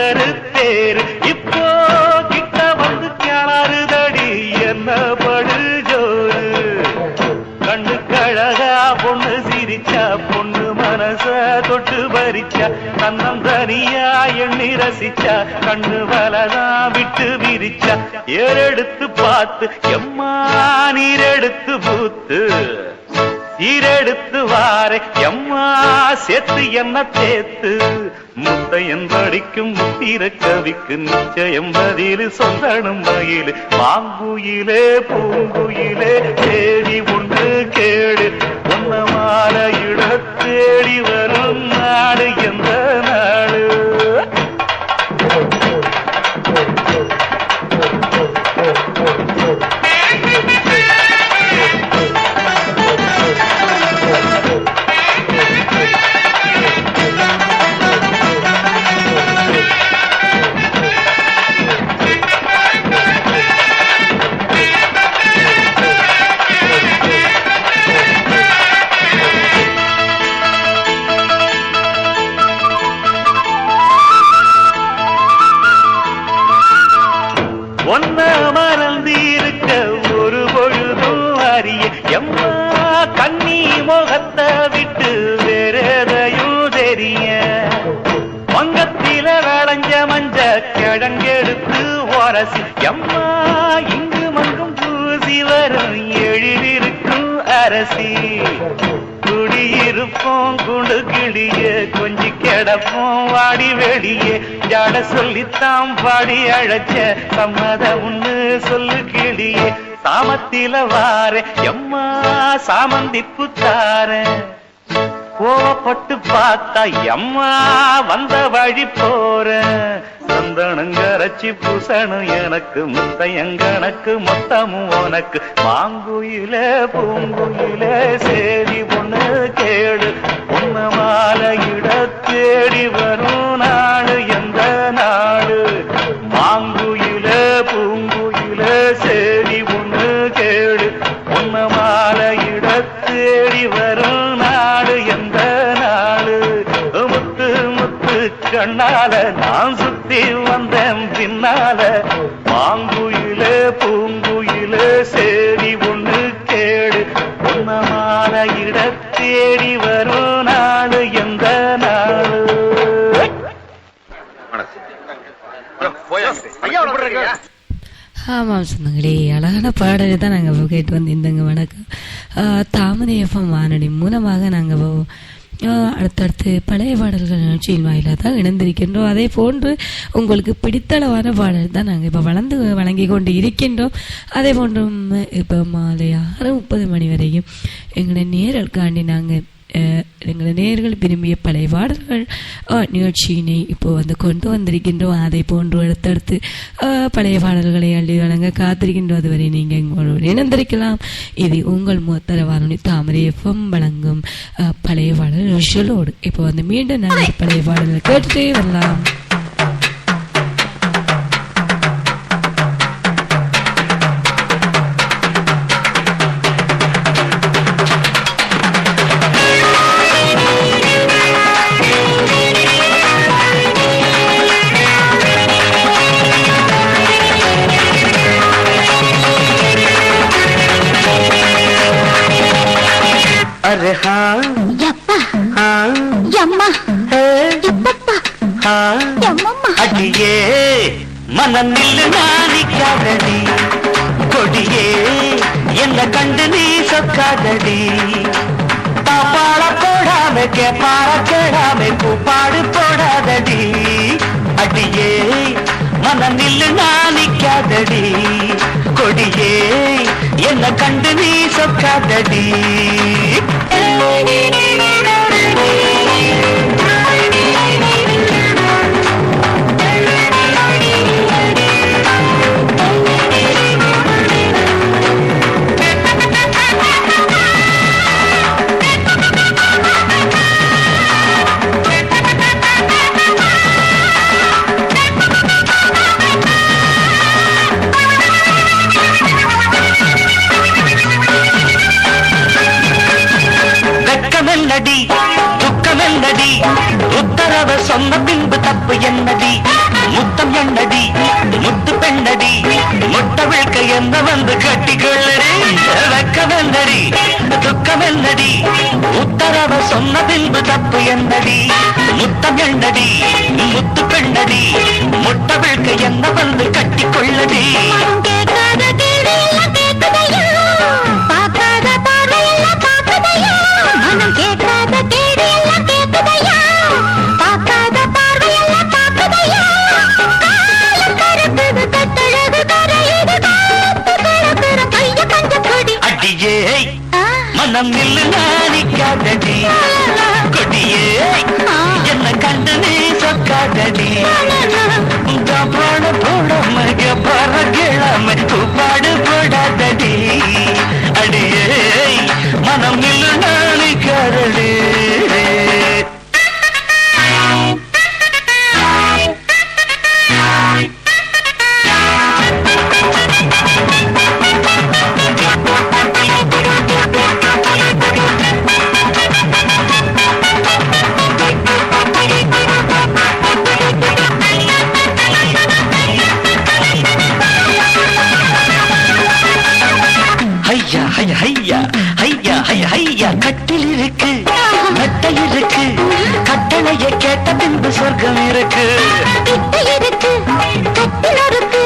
அறுத்தேரு இப்போ கிட்ட வந்து கிளறுதடி என்ன படுஜோரு கண்ணு கழகா பொண்ணு சிரிச்சா பொண்ணு மனச தொட்டு பறிச்சா தன்னம் தனியா எண்ணி ரசிச்சா கண்ணு வலதான் விட்டு விரிச்சா ஏறெடுத்து பார்த்து எம்மா நீரெடுத்து பூத்து சீரெடுத்து வாரே எம்மா சேர்த்து என்ன தேத்து முத்தையன் படிக்கும் முத்திர கவிக்கு நிச்சயம் பதில் சொல்லணும் மயிலு மாங்குயிலே பூங்குயிலே தேடி ஒன்று கேடு ஒன்ன மாலையிட தேடி வரும் நாடு எந்த நாடு ஒன்ன மறந்திருக்க ஒரு பொழுதும் அறிய எம்மா கண்ணி முகத்தை விட்டு வேறெதையும் தெரிய வங்கத்தில விளைஞ்ச மஞ்ச கிழங்கெடுத்து உரசி எம்மா இங்கு மங்கும் பூசி வரும் எழிலிருக்கும் அரசி குடியிருப்போம் குண்டு கிளிய கொஞ்சி கிடப்போம் வாடி வெளியே ஜாட சொல்லித்தான் பாடி அழைச்ச சம்மத ஒண்ணு சொல்லு கிளியே சாமத்தில வார எம்மா சாமந்தி புத்தார கோவப்பட்டு பார்த்தா எம்மா வந்த வழி போற சந்தனங்கரைச்சி பூசணும் எனக்கு முத்தையங்கணக்கு மொத்தமும் உனக்கு மாங்குயில பூங்குயில சேரி பொண்ணு கேடு பொண்ண மாலையிட தேடி வரும் நாடு எந்த நாடு மாங்குயில பூங்குயில சேரி பொண்ணு கேடு பொண்ண மாலையிட தேடி வரும் நாடு எந்த நாடு முத்து முத்து கண்ணால நான் சுத்தி வந்தேன் பின்னால மாங்குயில பூங்குயில சேரி ஒண்ணு கேடு பொன்ன மாலையிட தேடி வரும் நாடு எந்த நாடு ஆமாம் சொந்தங்களே, அழகான பாடலை தான் நாங்கள் கேட்டு வந்திருந்தோங்க. வணக்கம். தாமரை எஃப்எம் வானொலி மூலமாக நாங்கள் அடுத்தடுத்து பழைய பாடல்கள் நிகழ்ச்சியின் வாயிலாக தான் இணைந்திருக்கின்றோம். அதே போன்று உங்களுக்கு பிடித்தளவான பாடல் தான் நாங்கள் இப்போ வழங்கி கொண்டு இருக்கின்றோம். அதே போன்றும் இப்போ மாலை 6:30 வரையும் எங்களை நேரலுக்காண்டி நாங்கள் எங்களை நேர்கள் விரும்பிய பழைய பாடல்கள் நிகழ்ச்சியினை இப்போ கொண்டு வந்திருக்கின்றோம். அதை போன்று அடுத்தடுத்து பழைய பாடல்களை அள்ளி வழங்க காத்திருக்கின்றோம். அதுவரை நீங்கள் எங்களோடு இணைந்திருக்கலாம். இது உங்கள் மூத்தர வானொலி தாமரை எஃப்எம் வழங்கும் பழைய பாடல் நிகழ்ச்சிகளோடு இப்போ மீண்டும் நல்ல பழைய பாடல்கள் கேட்டுட்டே வரலாம். अरे हाँ यप्पा हाँ यम्मा यप्पा हाँ यम्मा अडिये मन निल नानिकादडी कोडिये என்ன கண்டு நீ சொக்காதடி பாப்பாள போடாம கேப்பாள கேடாம கூப்பாடு போடாதடி அடியே மன நில்லு நானிக்காதடி கொடியே என்ன கண்டு நீ சொக்காதடி துக்கமெல்லடி உத்தரவு சொன்ன பின்பு தப்பு என்னடி என்ன வந்து கட்டி கொள்ளடி. கேட்காத கேள்வி எல்லாம் கேட்குதையா, பார்க்காத பார்வை எல்லாம் பார்க்குதையா. மனம் கேட்காத கேள்வி எல்லாம் கேட்குதையா, பார்க்காத பார்வை எல்லாம் பார்க்குதையா. காலம் கருக்குது கட்டழகு கரையுது காத்து கலக்குற கைய பஞ்ச கொடி. அடியே மனம் நில்லு நாணிக்காதடி, கொடியே என்ன கண்டு நீ சொக்காதடி. பாட போடாம பார கிழமை பாடு போடாதடி. அடியே மனம் நில்லு நாணிக்காதடி. ஐயா ஐயா ஐயா ஐயா ஐயா ஐயா கட்டில் இருக்கு மெட்டை இருக்கு, கட்டளைய கேட்ட பின்பு சொர்க்கம் இருக்கு. கிட்ட இருக்கு கட்டில் இருக்கு,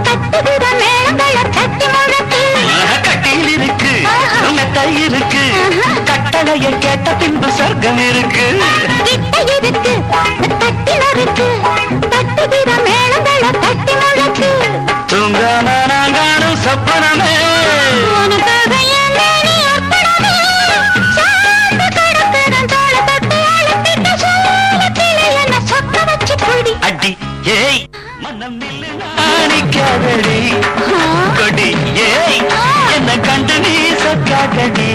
கட்டுகிற மேளங்களை தட்டி முழக்கு. கட்டில் இருக்கு மெட்டை இருக்கு, கட்டளைய கேட்ட பின்பு சொர்க்கம் இருக்கு. கிட்ட இருக்கு கட்டில் இருக்கு, கட்டுகிற மேளங்களை தட்டி முழக்கு. தூங்காம நாங்கானும் சொப்பனமே, உனக்காக என் மேனி அர்ப்பணமே. சார்ந்து கிடக்கிற தோளை தொட்டு அழுத்திட்ட சோளத்திலே என்னை சொக்க வச்சு புடி. அடி ஏய் மனம் நில்லு நாணிக்காதடி, கொடி ஏய் என்ன கண்டு நீ சொக்காதடி.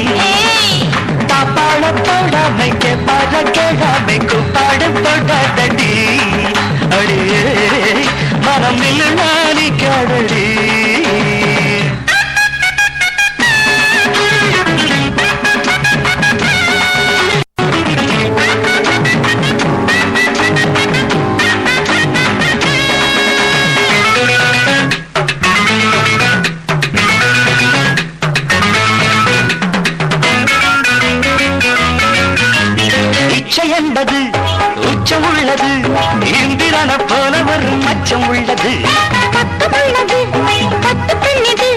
தாப்பாள போடாமை கேப்பாட கேடாமை கூப்பாடு போடாதடி. அடியே மனம் நில்லு நாணிக்காதடி. இச்சை என்பது உச்சம் உள்ளது, இந்திரன போல ஒரு மச்சம் உள்ளது. பக்கம் உள்ளது பத்து பெண்ணிது,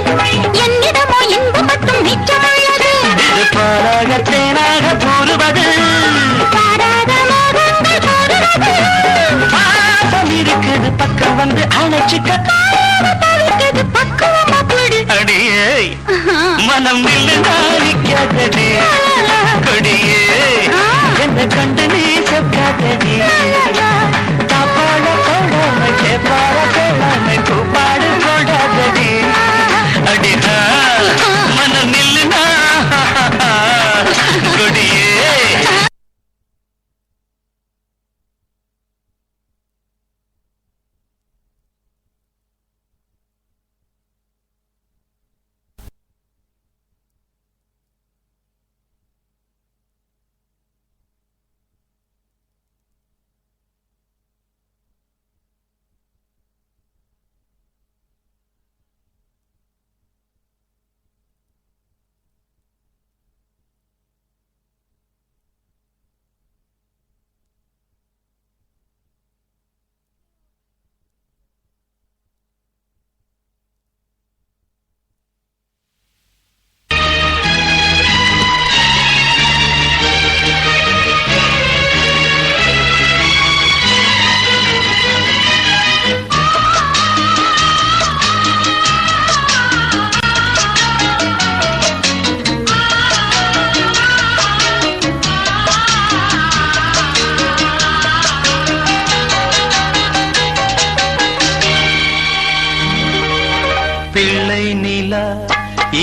என்னிடமோ இன்பு மட்டும் மிச்சமுள்ளது. இது பாராக தேனாக கூறுவது, பாராத மோகங்கள் கூறுவது. பாசம் இருக்குது பக்கம் வந்து அணைச்சிக்க. தவிர்க்கிறது பக்குவமா புடி. அடியே மனம் நில்லு நாணிக்காதடி, கொடியே என்ன கண்டு நீ சொக்காதடி. தாப்பாட போடாம கேப்பாட போடாம கூப்பாடு போடாதடி. அடினா மனம் நில்லு கொடியே.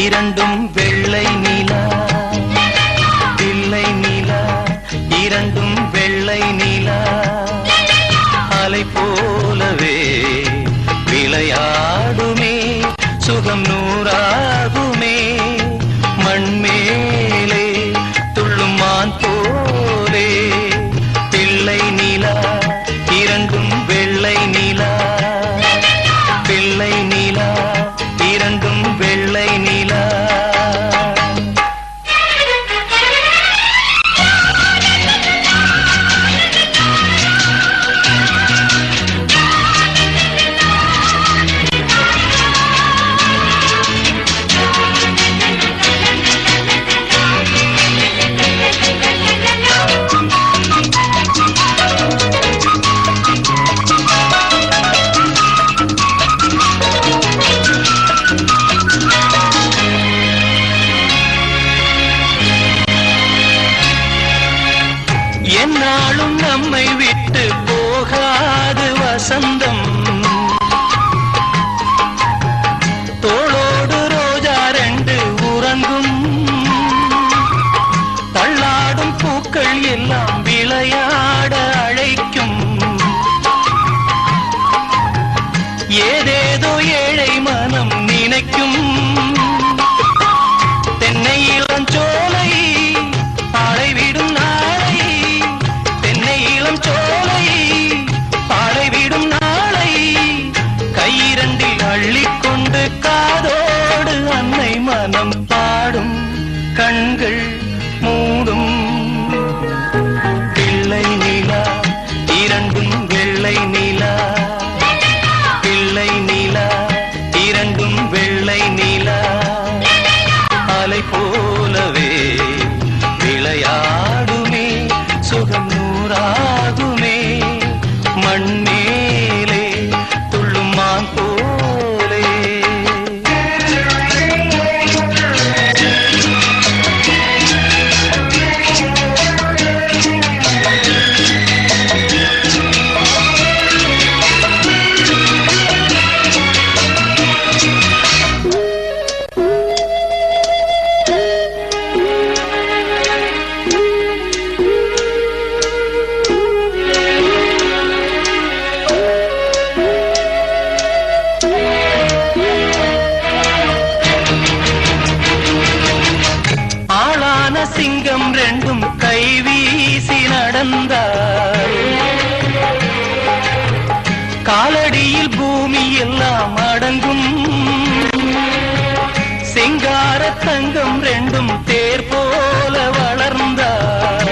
இரண்டும் வெள்ளை நிலா, பிள்ளை நிலா இரண்டும் வெள்ளை நிலா, அலை போலவே விளையாடுமே சுகம் நூறாகுமே, மண்மேலே துள்ளும் மான் போலே, பிள்ளை நிலா இரண்டும் வெள்ளை நிலா, பிள்ளை நிலா இரண்டும் வெள்ளை நிலா. வசந்தம் தோளோடு ரோஜா ரெண்டு உறங்கும் தள்ளாடும் பூக்கள் எல்லாம் விளையாட அழைக்கும் ஏதேதோ ஏழை மனம் நினைக்கும் தென்னை இளஞ்சோலை பாலை விடும் நாளை தென்னை இளஞ்சோலை பாலை விடும் நாளை கையிரண்டில் அள்ளிக்கொண்டு காதோடு அன்னை மனம் பாடும் கண்கள் மூடும் பிள்ளை நிலா இரண்டும் வெள்ளை நிலா பிள்ளை நிலா இரண்டும் வெள்ளை நிலா அலை போலவே விளையாடுமே சுகம் நூறாகுமே மண்மேலே துள்ளும் மான் போலே ஆளான சிங்கம் ரெண்டும் கைவீசி நடந்தார் காலடியில் பூமி எல்லாம் அடங்கும் சிங்கார தங்கம் ரெண்டும் தேர் போல வளர்ந்தார்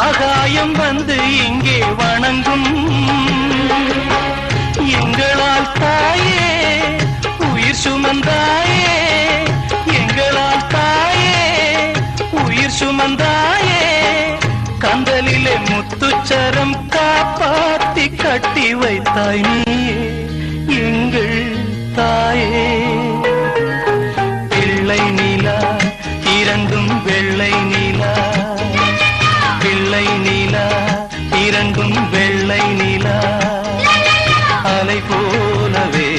ஆகாயம் வந்து இங்கே வணங்கும் எங்களால் தாயே உயிர் சுமந்தாயே எங்களால் தாயே உயிர் சுமந்தாயே கந்தலிலே முத்துச்சரம் காப்பாத்தி கட்டி வைத்தாய் நீயே எங்கள் தாயே பிள்ளை நிலா இரண்டும் வெள்ளை நிலா பிள்ளை நிலா இரண்டும் வெள்ளை நிலா அலை போலவே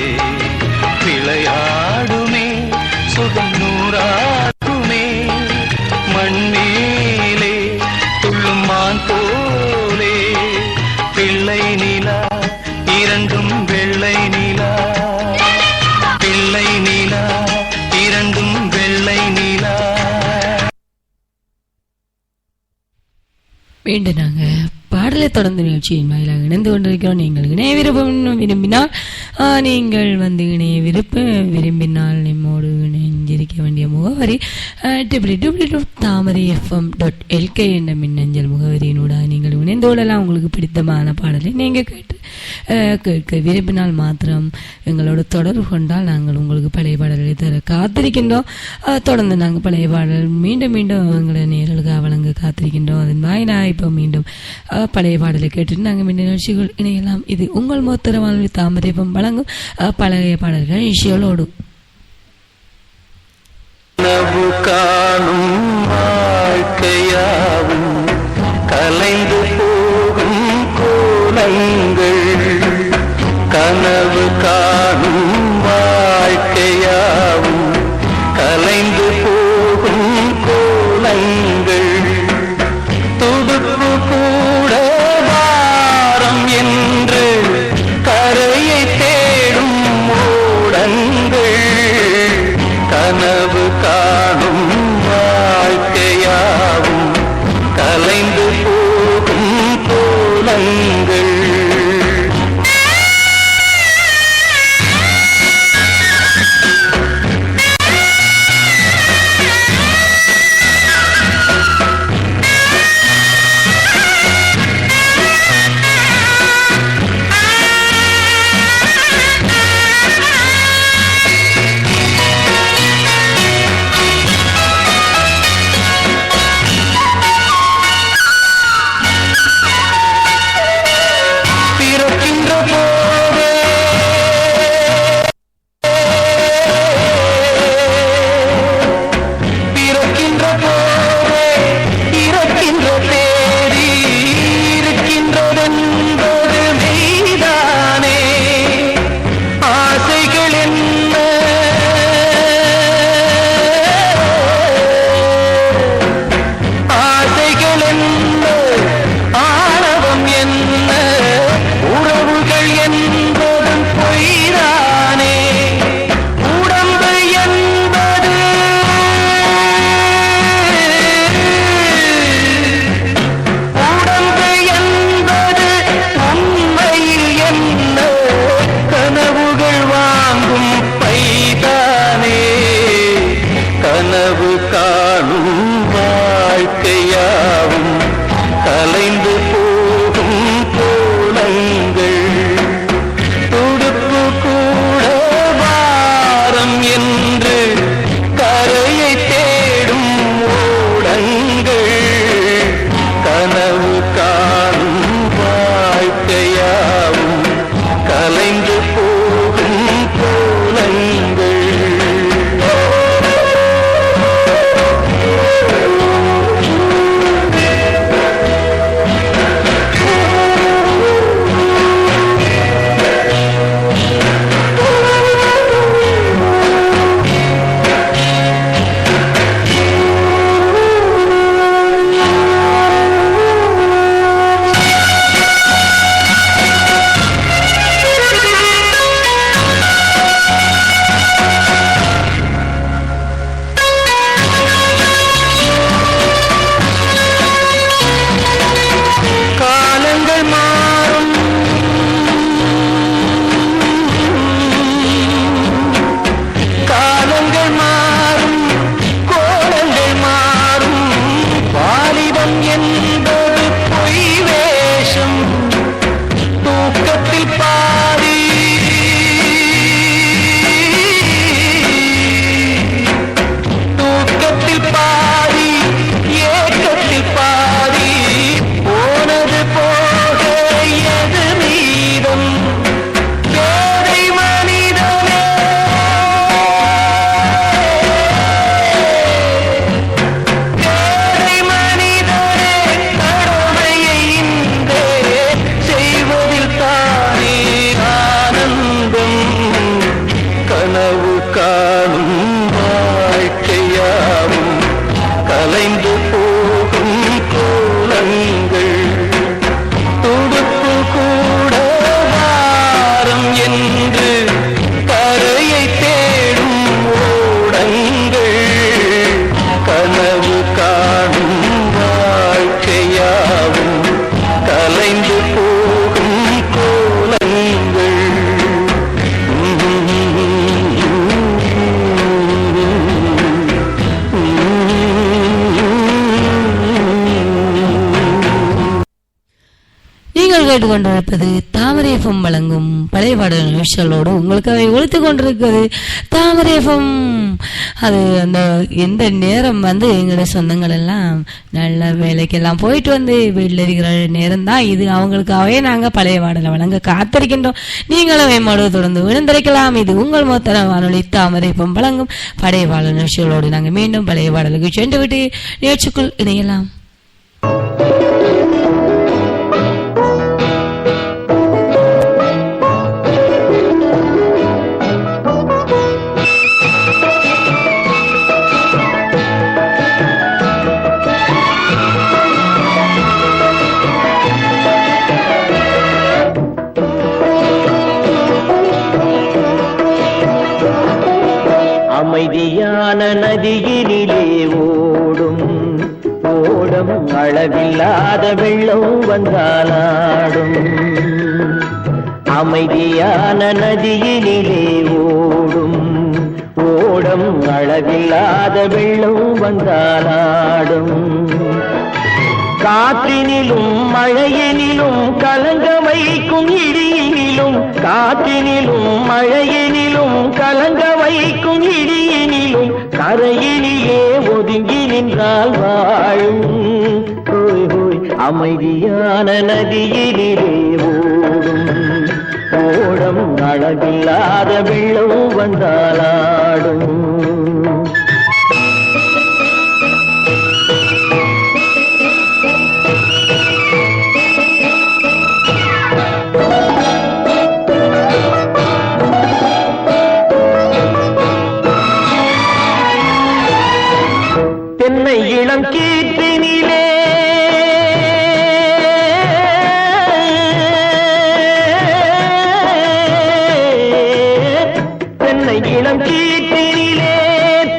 விளையாடுமே சுகம் நூறாகுமே மண்மேலே துள்ளும் மான் போலே பிள்ளை நிலா இரண்டும் வெள்ளை நிலா பிள்ளை நிலா இரண்டும் வெள்ளை நிலா. மீண்டும் நாங்கள் பாடலை தொடர்ந்து நிகழ்ச்சியின் வாயிலாக இணைந்து கொண்டிருக்கிறோம். நீங்கள் இணைய விரும்பினால் நீங்கள் வந்து இணைய விரும்பினால் நம்மோடு இணைஞ்சிருக்க வேண்டிய முகவரி www.tamarifm.lk என்ற மின்னஞ்சல் முகவரியினூடாக நீங்கள் இணைந்து கொள்ளலாம். உங்களுக்கு பிடித்தமான பாடலை நீங்கள் கேட்க விரும்பினால் மாத்திரம் எங்களோட தொடர்பு கொண்டால் நாங்கள் உங்களுக்கு பழைய பாடல்களை தர காத்திருக்கின்றோம். தொடர்ந்து நாங்கள் பழைய பாடல் மீண்டும் எங்களை நேரலுக்காக வழங்க காத்திருக்கின்றோம். அதன் வாயிலாக இப்போ மீண்டும் பழைய பாடலை கேட்டுட்டு நாங்கள் மீண்டும் நிகழ்ச்சிகள் இணையலாம். இது உங்கள் மோத்திர வாழ்வி தாமரைப்பம் வழங்கும் பழைய பாடல்கள் இசையோடு. கனவு காணும் வாழ்க்கையாவும் கலைந்து போகும் கோலங்கள் கனவு காணும் வாழ்க்கையாவும் கலைந்து போகும் கோலங்கள் துடுப்பு கூட வாரம் என்று கரையை தேடும் ஓடங்கள் கனவு காணும் வாழ்க்கையாவும் கலைந்து போகும் கோலங்கள் கேட்டுக்கொண்டிருப்பது தாமரையப்பம் வழங்கும் பழைய பாடல் நிகழ்ச்சிகளோடு உங்களுக்காக ஒழித்து கொண்டிருக்கிறது தாமரையப்பம். அது அந்த எந்த நேரம் வந்து எங்களோட சொந்தங்கள் எல்லாம் நல்ல வேலைக்கெல்லாம் போயிட்டு வந்து வீட்டில் இருக்கிற நேரம் தான் இது. அவங்களுக்காகவே நாங்கள் பழைய பாடலை வழங்க காத்திருக்கின்றோம். நீங்களும் எம்மோடு தொடர்ந்து விழுந்திருக்கலாம். இது உங்கள் மொத்தன வானொலி தாமரையப்பம் வழங்கும் பழைய பாடல் நிகழ்ச்சிகளோடு நாங்கள் மீண்டும் பழைய பாடலுக்கு சென்று விட்டு நிகழ்ச்சிக்குள் இணையலாம். அமைதியான நதியினிலே ஓடும் ஓடம் அளவில்லாத வெள்ளம் வந்தாலாடும். அமைதியான நதியினிலே ஓடும் ஓடம் அளவில்லாத வெள்ளம் வந்தாலாடும். காற்றினிலும் மழையினிலும் கலங்க வைக்கும் இடியினிலும் காற்றினிலும் மழையினிலும் கலங்க வைக்கும் இடியினிலும் கரையினிலே ஒதுங்கி நின்றால் வாழும். அமைதியான நதியினிலே ஓடும் ஓடம் அளவில்லாத வெள்ளம் வந்தாலாடும். தென்னை இளம் கீற்றினிலே தென்னை இளம் கீற்றினிலே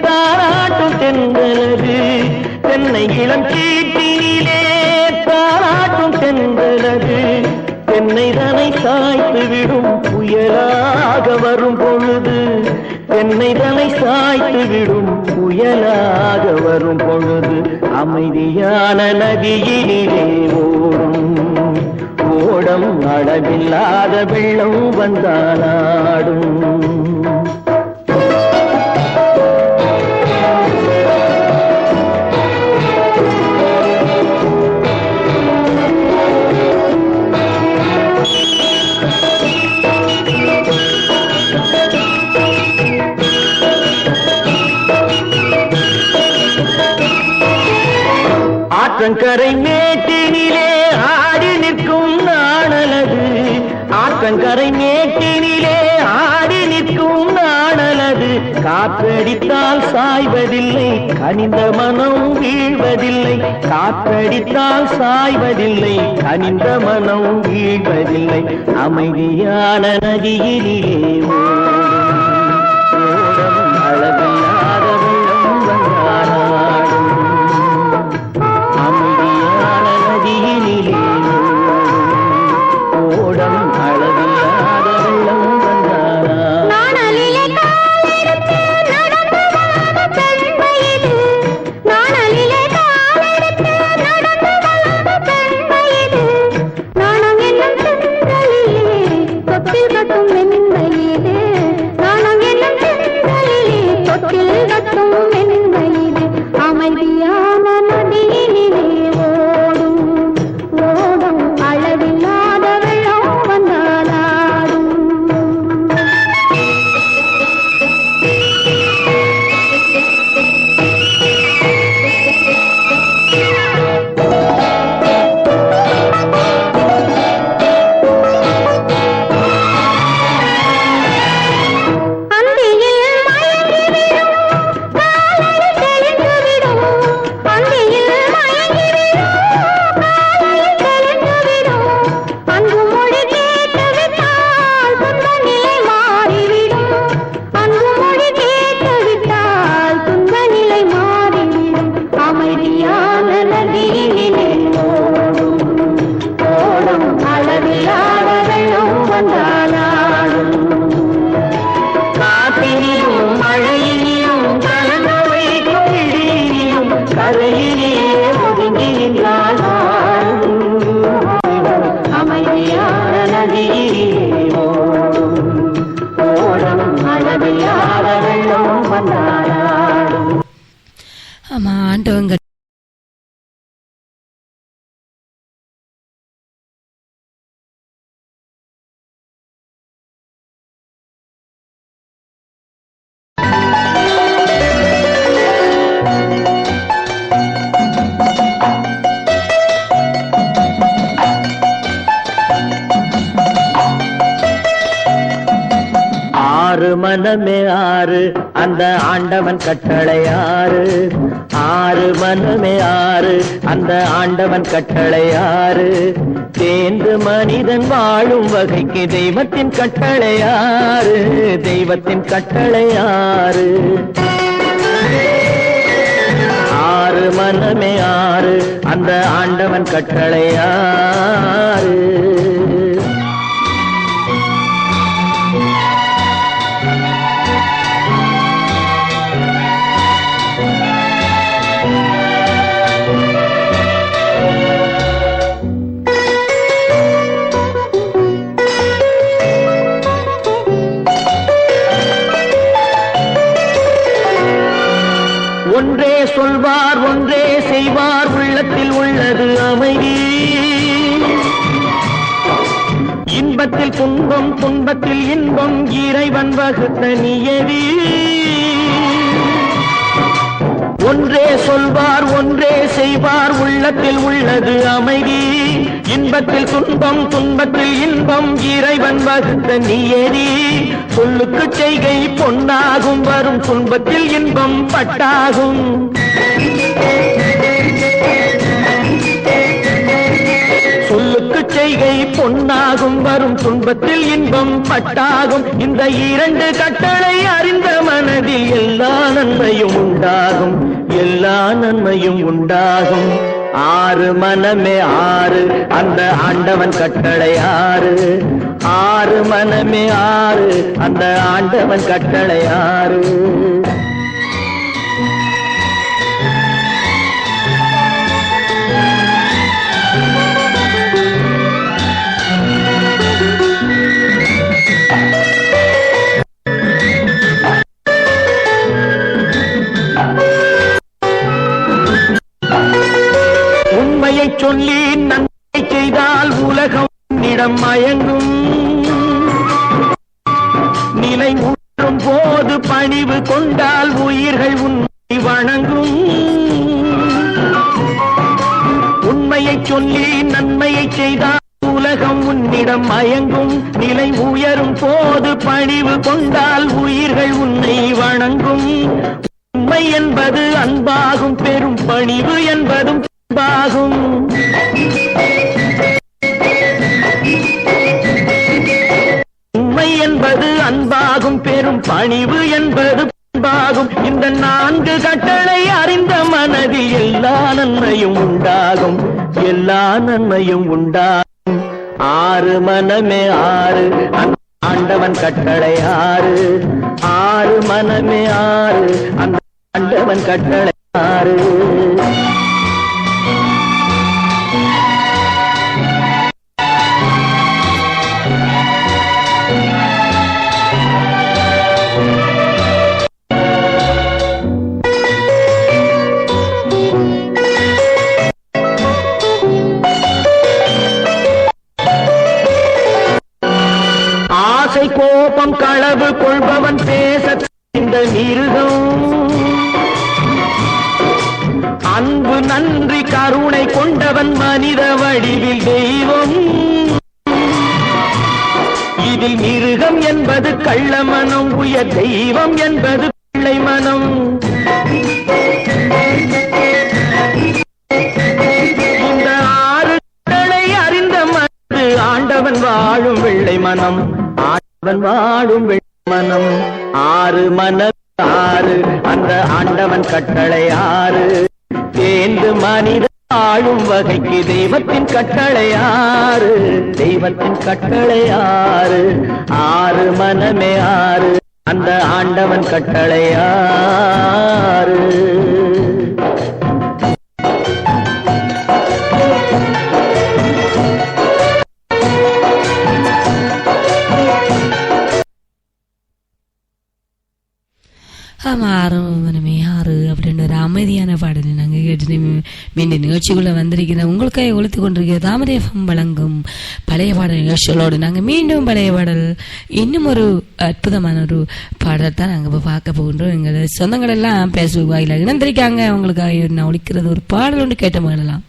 தாராட்டும் தென்றலது. தென்னை இளம் கீற்றினிலே தாராட்டும் தென்றலது. தென்னை தனை சாய்த்து விடும் புயலாக வரும் பொழுது தென்னை தனை சாய்த்து விடும் புயலாக வரும் பொழுது அமைதியான நதியினிலே ஓடும் ஓடம் அளவில்லாத வெள்ளம் வந்தாலாடும். ஆற்றங்கரை மேட்டினிலே ஆடி நிற்கும் நாணலது. ஆற்றங்கரை மேட்டினிலே ஆடி நிற்கும் நாணலது. காற்றடித்தால் சாய்வதில்லை கனிந்த மனம் வீழ்வதில்லை. காற்றடித்தால் சாய்வதில்லை கனிந்த மனம் வீழ்வதில்லை. அமைதியான நதியினிலே ஓடும் அளவில்லாத வெள்ளம் வந்தாலாடும். அமைதியான நதியினிலே ஓடம் அளவில்லாத வெள்ளம் வந்தாலாடும். நாணலிலே காலெடுத்து நடந்து வந்த பெண்மையிது. நாணலிலே காலெடுத்து நடந்து வந்த பெண்மையிது. நாணம் என்னும் செந்தலிலே தொட்டில் கட்டும் மென்மையிது. நாணம் என்னும் செந்தலிலே தொட்டில் நதியிலே ஓடும் ஓடும் அளவில்லாத வெள்ளம் வந்தாடும். ஆமா, ஆண்டவங்க ஆறு மனமே ஆறு அந்த ஆண்டவன் கட்டளை ஆறு. ஆறு மனமே ஆறு அந்த ஆண்டவன் கட்டளை ஆறு. தேர்ந்து மனிதன் வாழும் வகைக்கு தெய்வத்தின் கட்டளை ஆறு. தெய்வத்தின் கட்டளை ஆறு. ஆறு மனமே ஆறு அந்த ஆண்டவன் கட்டளை ஆறு. ஒன்றே சொல்வார் ஒன்றே செய்வார் உள்ளத்தில் உள்ளது அமைதி. இன்பத்தில் துன்பம் துன்பத்தில் இன்பம் இறைவன் வகுத்த நியதி. ஒன்றே சொல்வார் ஒன்றே செய்வார் உள்ளத்தில் உள்ளது அமைதி. இன்பத்தில் துன்பம் துன்பத்தில் இன்பம் இறைவன் வகுத்த நியதி. சொல்லுக்கு செய்கை பொன்னாகும் வரும் துன்பத்தில் இன்பம் பட்டாகும். சொல்லுக்கு செய்கை பொன்னாகும் வரும் துன்பத்தில் இன்பம் பட்டாகும். இந்த இரண்டு கட்டளை அறிந்த மனதில் எல்லா நன்மையும் உண்டாகும். எல்லா நன்மையும் உண்டாகும். ஆறு மனமே ஆறு அந்த ஆண்டவன் கட்டளை ஆறு. ஆறு மனமே ஆறு அந்த ஆண்டவன் கட்டளை ஆறு. உண்மையை சொல்லி நன்மை செய்தால் உலகம் இடம் மயங்கும். நிலை உணரும் போது பணிவு கொண்டால் உயிர்கள் உன்னை வணங்கும். உண்மையை சொல்லி நன்மையை செய்தால் உலகம் உன்னிடம் மயங்கும். நிலை உயரும் போது பணிவு கொண்டால் உயிர்கள் உன்னை வணங்கும். உண்மை என்பது அன்பாகும் பெரும் பணிவு என்பதும் அன்பாகும். உண்மை என்பது அன்பாகும் பெரும் பணிவு என்பது அன்பாகும். இந்த நான்கு கட்டளை அறிந்த மனதில் எல்லா நன்மையும் உண்டாகும். எல்லா நன்மையும் உண்டாகும். ஆறு மனமே ஆறு அந்த ஆண்டவன் கட்டளை ஆறு. ஆறு மனமே ஆறு அந்த ஆண்டவன் கட்டளை ஆறு. ஆசை கோபம் களவு கொள்பவன் பேச இந்த மிருகம். அன்பு நன்றி கருணை கொண்டவன் மனித வடிவில் தெய்வம். இதில் மிருகம் என்பது கள்ள மனம். உயர் தெய்வம் என்பது பிள்ளை மனம். இந்த ஆறு கட்டளை அறிந்த மனது ஆண்டவன் வாழும் வெள்ளை மனம். ஆண்டவன் வாழும் வெள்ளை மனம். ஆறு மனம் ஆறு அந்த ஆண்டவன் கட்டளை ஆறு. தேர்ந்து மனித ஆளும் வகைக்கு தெய்வத்தின் கட்டளை ஆறு. தெய்வத்தின் கட்டளை ஆறு. ஆறு மனமே ஆறு அந்த ஆண்டவன் கட்டளை ஆறு. மனமே ஆறு அப்படின்னு ஒரு அமைதியான பாடலை நாங்கள் கேட்டு மீண்டும் நிகழ்ச்சிக்குள்ள வந்திருக்கிறோம். உங்களுக்காக ஒழித்து கொண்டிருக்கிற தாமரை எஃப்எம் வழங்கும் பழைய பாடல் நிகழ்ச்சிகளோடு நாங்கள் மீண்டும் பழைய பாடல் இன்னும் ஒரு அற்புதமான ஒரு பாடல் தான் நாங்கள் இப்போ பார்க்க போகின்றோம். எங்களை சொந்தங்கள் எல்லாம் பேசுவாங்க வாயில இணைந்திருக்காங்க. அவங்களுக்காக நான் ஒழிக்கிறது ஒரு பாடல் ஒன்று கேட்ட மாடலாம்.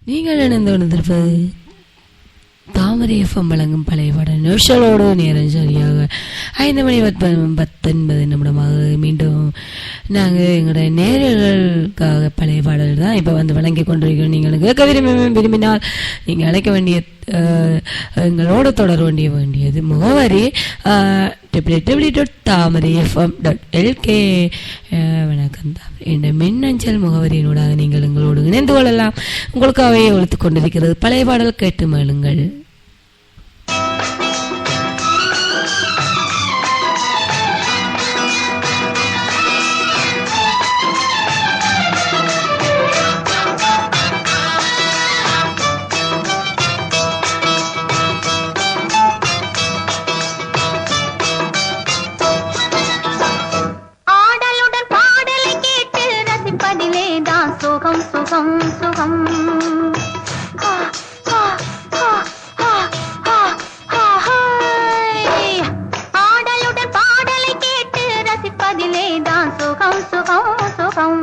நீங்கள் இணைந்து கொண்டிருப்பது தாமரை எஃப்எம் வழங்கும் பழைய பாடல் நியூஷலோடு நேரம் சரியாக 5:19 நிமிடமாக மீண்டும் நாங்கள் எங்களுடைய நேரர்களுக்காக பழைய பாடல் தான் இப்போ வந்து வழங்கி கொண்டிருக்கிறோம். நீங்கள் கேட்க விரும்பினால் நீங்கள் அழைக்க வேண்டிய எங்களோடு தொடர வேண்டியது முகவரி www.tamarayfm.lk. வணக்கம் தான் என்ற மின்னஞ்சல் முகவரியினூடாக நீங்கள் எங்களோடு இணைந்து கொள்ளலாம். உங்களுக்காகவே ஒழித்துக் கொண்டிருக்கிறது பழைய பாடல் கேட்டு மேளுங்கள். சுகம் சுகம் ஆடலுடன் பாடலை கேட்டு ரசிப்பதிலே தான் சுகம் சுகம் சுகம்.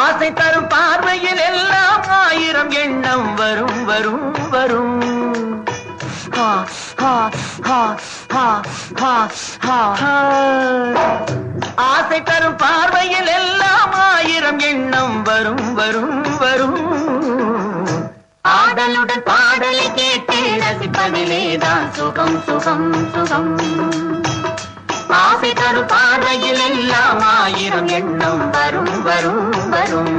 ஆசை தரும் பார்வையில் எல்லாம் 1000 எண்ணம் வரும் வரும் வரும். ஆசை தரும் பார்வையில் எல்லாம் 1000 எண்ணம் வரும் வரும் வரும். ஆடலுடன் பாடலை கேட்டு ரசிப்பதிலேதான் சுகம் சுகம் சுகம். ஆசை தரும் பார்வையில் எல்லாம் 1000 எண்ணம் வரும் வரும் வரும்.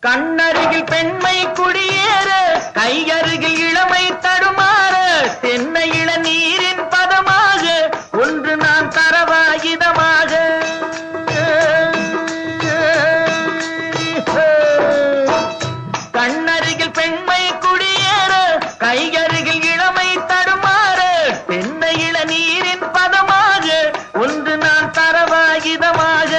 கண்ணருகில் பெண்மை குடியேற, கையருகில் இளமை தடுமாற, தென்னை இளநீரின் பதமாக ஒன்று நான் தரவாயுதமாக. கண்ணருகில் பெண்மை குடியேற, கையருகில் இளமை தடுமாற, தென்னை இளநீரின் பதமாக ஒன்று நான் தரவாயுதமாக.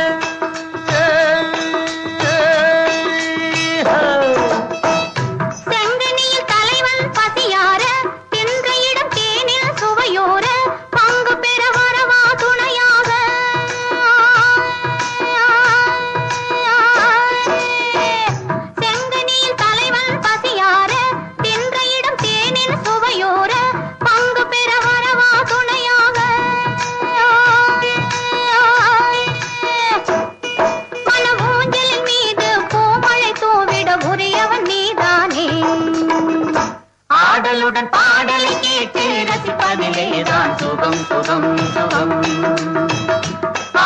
ஆடலுடன் பாடலை கேட்டு ரசிப்பதிலேதான் சுகம் சுகம் சுகம்.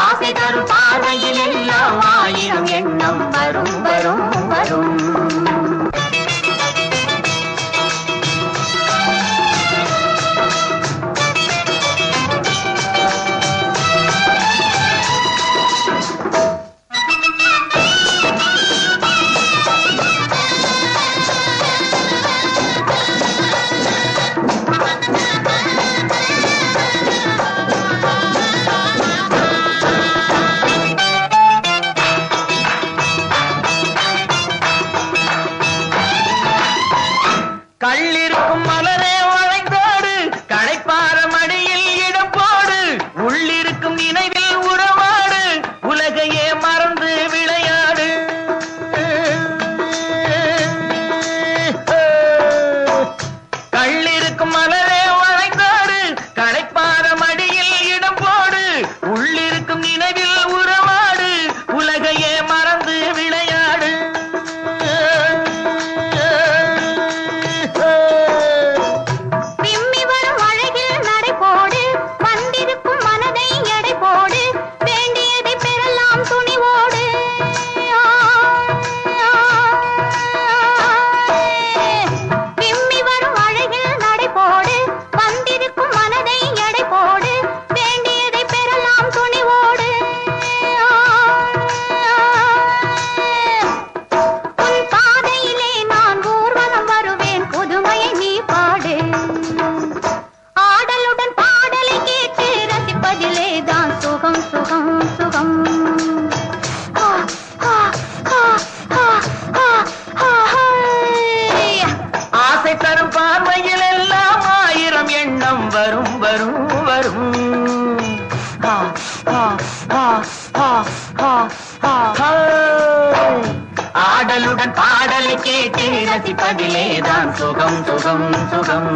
ஆசை தரும் பார்வையில் எல்லாம் 1000 எண்ணம் வரும் வரும் வரும். கள்ளிருக்கும் மலரே வளைந்தோடு, களைப்பார மடியில் இடம் போடு, உள்ளிருக்கும் நினைவில் உறவாடு, உலகையே மறந்து விளையாடு. கள்ளிருக்கும் மலரே வளைந்தோடு, களைப்பார மடியில் இடம் போடு, உள்ளிருக்கும் நினைவில் உறவாடு, உலகையே மறந்து விளையாடு. ஆடலுடன் பாடலை கேட்டு ரசிப்பதிலேதான் சுகம் சுகம் சுகம்.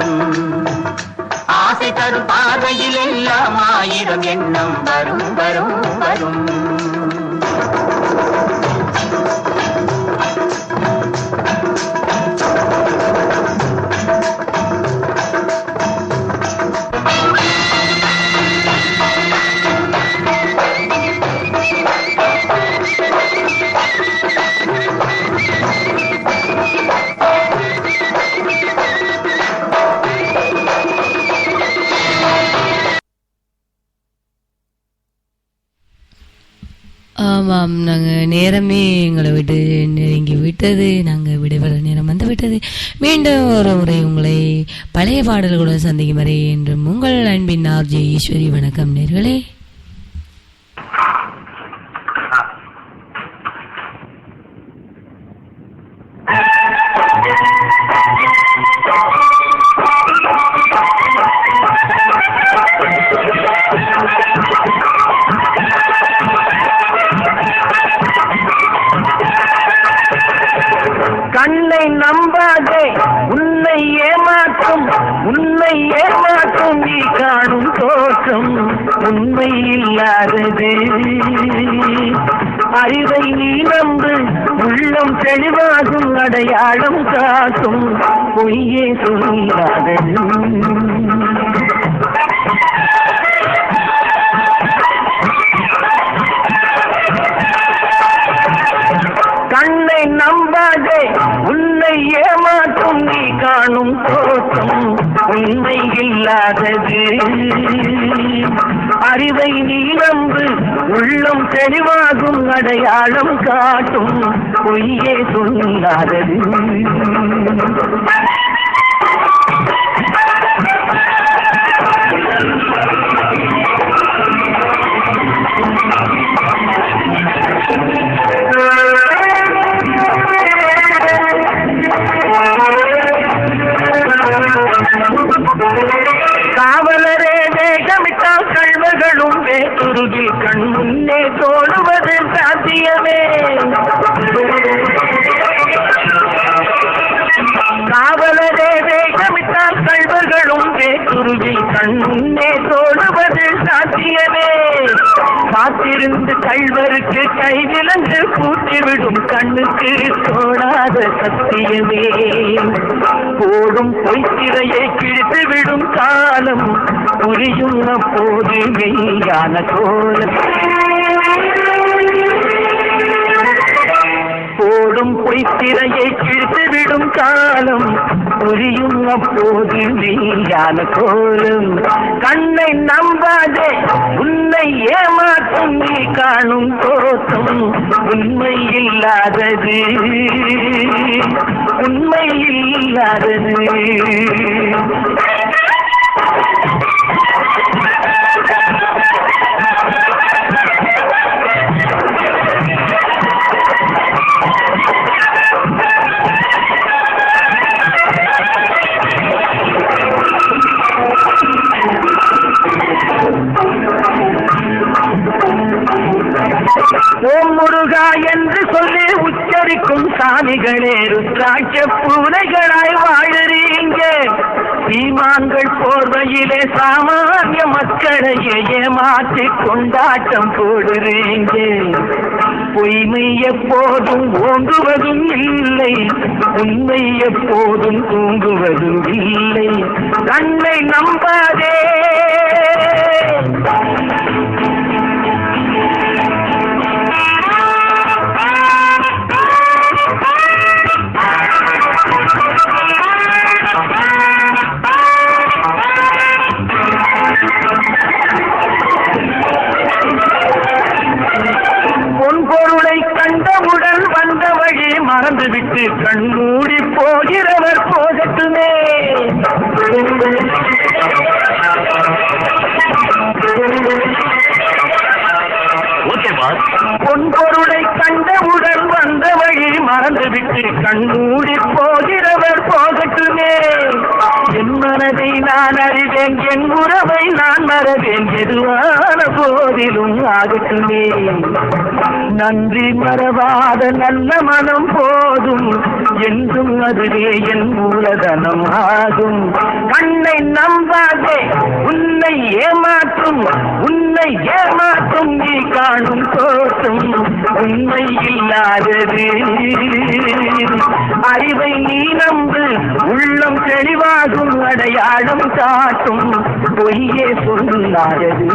ஆசை தரும் பாதையில் எல்லாம் ஆயிரம் எண்ணம் வரும் வரும் வரும். ஆமாம், நாங்கள் நேரமே எங்களை விட்டு நெருங்கி விட்டது. நாங்கள் விடைபெற நேரம் வந்து விட்டது. மீண்டும் ஒரு முறை உங்களை பழைய பாடல்களுடன் சந்திக்கும் வரை என்றும் உங்கள் அன்பின் ஆர்ஜே ஈஸ்வரி. வணக்கம் நேர்களே. கண்ணை நம்பாதே, உன்னை ஏமாற்றும், உன்னை ஏமாற்றும் நீ காணும் தோற்றம் உண்மை இல்லாதது. அறிவை நீ நம்பு, உள்ளம் தெளிவாகும், அடையாளம் காட்டும் பொய்யே சொல்லாதது. கண்ணை நம்பாதே, உன்னை ஏமாற்றும் நீ காணும் தோற்றம் உண்மை இல்லாதது. அறிவை நீ நம்பு, உள்ளம் தெளிவாகும், அடையாளம் காட்டும் பொய்யே சொல்லாதது. காவலரே வேகமிட்டால் கள்வர்களும் வேற்றுருகில் கண் முன்னே தோடுவது சாத்தியமே. காவலரே வேகமிட்டால் கள்வர்களும் வேற்றுருகில் கண் முன்னே தோடுவது சாத்தியமே. காத்திருந்து கள்வருக்கு கைவிலங்கு கூட்டிவிடும் கண்ணுக்கு தோடாத சத்தியமே. போடும் பொய்த்திரையை கிழித்துவிடும் காலம் புரியும் அப்போது மெய்யான கோலம். போடும் பொய்த்திரையை கிழித்துவிடும் காலம் புரியும் அப்போது மெய்யான கோலம். கண்ணை நம்பாதே, உன்னை ஏமாற்றும் நீ காணும் தோற்றம் உண்மை இல்லாதது, உண்மை இல்லாதது. ஓம் முருகா என்று சொல்லி உச்சரிக்கும் சாமிகளே, ருத்ராட்ச பூனைகளாய் வாழறீங்க. சீமான்கள் போர்வையிலே சாமானிய மக்களையே ஏமாற்றி கொண்டாட்டம் போடுறீங்க. பொய்மை எப்போதும் ஓங்குவதும் இல்லை, உண்மை எப்போதும் தூங்குவதும் இல்லை. கண்ணை நம்பாதே. பொன்பொருளை கண்டவுடன் வந்த வழி மறந்துவிட்டு கண்மூடி போகிறவர் போகட்டுமே. பொன்பொருளை கண்டவுடன் வந்த வழி மறந்துவிட்டு கண்மூடி போகிறவர் போகட்டுமே. என்ன மனதை நான் அறிவேன், என் உறவை நான் மறவேன், எதுவான போதிலும் ஆகட்டுமே. நன்றி மறவாத நல்ல மனம் போதும், என்றும் அதுவே என் மூலதனம் ஆகும். கண்ணை நம்பாதே, உன்னை ஏமாற்றும், உன்னை ஏமாற்றும் நீ காணும் தோற்றம் உண்மை இல்லாதது. அறிவை நீ நம்பு, உள்ளம் தெளிவாகும், அடையாளம் காட்டும் பொய்யே சொல்லாதது.